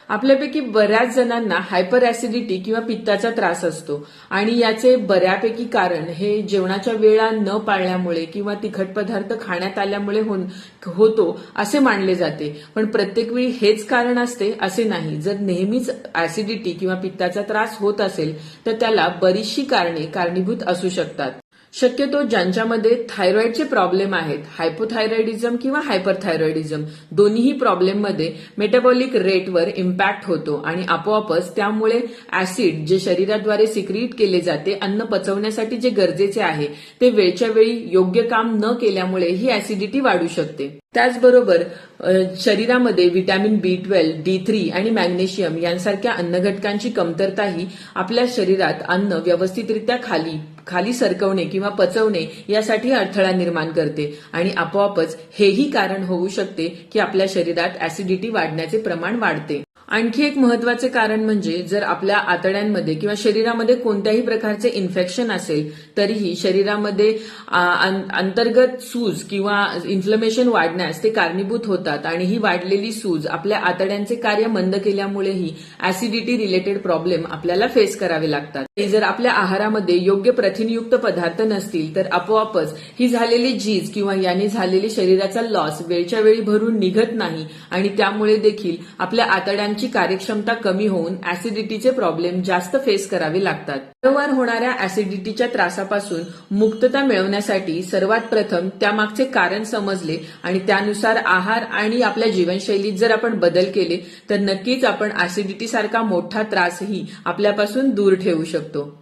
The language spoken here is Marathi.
आपल्यापैकी बऱ्याच जणांना हायपर ऍसिडिटी किंवा पित्ताचा त्रास असतो आणि याचे बऱ्यापैकी कारण हे जेवणाच्या वेळा न पाळल्यामुळे किंवा तिखट पदार्थ खाण्यात आल्यामुळे होतो असे मानले जाते. पण प्रत्येक वेळी हेच कारण असते असे नाही. जर नेहमीच ऍसिडिटी किंवा पित्ताचा त्रास होत असेल तर त्याला बरीचशी कारणे कारणीभूत असू शकतात. शक्यतो ज्यांच्यामध्ये थायरॉइडचे प्रॉब्लेम आहेत, हायपोथायरॉइडिझम किंवा हायपरथायरॉइडिझम, दोन्हीही प्रॉब्लेममध्ये मेटाबॉलिक रेटवर इम्पॅक्ट होतो आणि आपोआपच त्यामुळे ऍसिड जे शरीराद्वारे सिक्रीट केले जाते अन्न पचवण्यासाठी जे गरजेचे आहे ते वेळच्या वेळी योग्य काम न केल्यामुळे ही ऍसिडिटी वाढू शकते. त्याचबरोबर शरीरामध्ये व्हिटॅमिन B12, D3 आणि मॅग्नेशियम यांसारख्या अन्नघटकांची कमतरताही आपल्या शरीरात अन्न व्यवस्थितरित्या खाली सरकवणे किंवा पचवणे यासाठी अडथळा निर्माण करते आणि आपोआपच हेही कारण होऊ शकते की आपल्या शरीरात ऍसिडिटी वाढण्याचे प्रमाण वाढते. आणखी एक महत्वाचे कारण म्हणजे जर आपल्या आतड्यांमध्ये किंवा शरीरामध्ये कोणत्याही प्रकारचे इन्फेक्शन असेल तरीही शरीरामध्ये अंतर्गत सूज किंवा इन्फ्लमेशन वाढण्यास ते कारणीभूत होतात आणि ही वाढलेली सूज आपल्या आतड्यांचे कार्य मंद केल्यामुळेही ऍसिडिटी रिलेटेड प्रॉब्लेम आपल्याला फेस करावे लागतात. जर आपल्या आहारामध्ये योग्य प्रथिनयुक्त पदार्थ नसतील तर आपोआपच ही झालेली झीज किंवा याने झालेली शरीराचा लॉस वेळच्या वेळी भरून निघत नाही आणि त्यामुळे देखील आपल्या आतड्यांची कार्यक्षमता कमी होऊन ऍसिडिटीचे प्रॉब्लेम जास्त फेस करावे लागतात. वारंवार होणाऱ्या ऍसिडिटीच्या त्रासापासून मुक्तता मिळवण्यासाठी सर्वात प्रथम त्यामागचे कारण समजले आणि त्यानुसार आहार आणि आपल्या जीवनशैलीत जर आपण बदल केले तर नक्कीच आपण ऍसिडिटी सारखा मोठा त्रासही आपल्यापासून दूर ठेवू शकतो.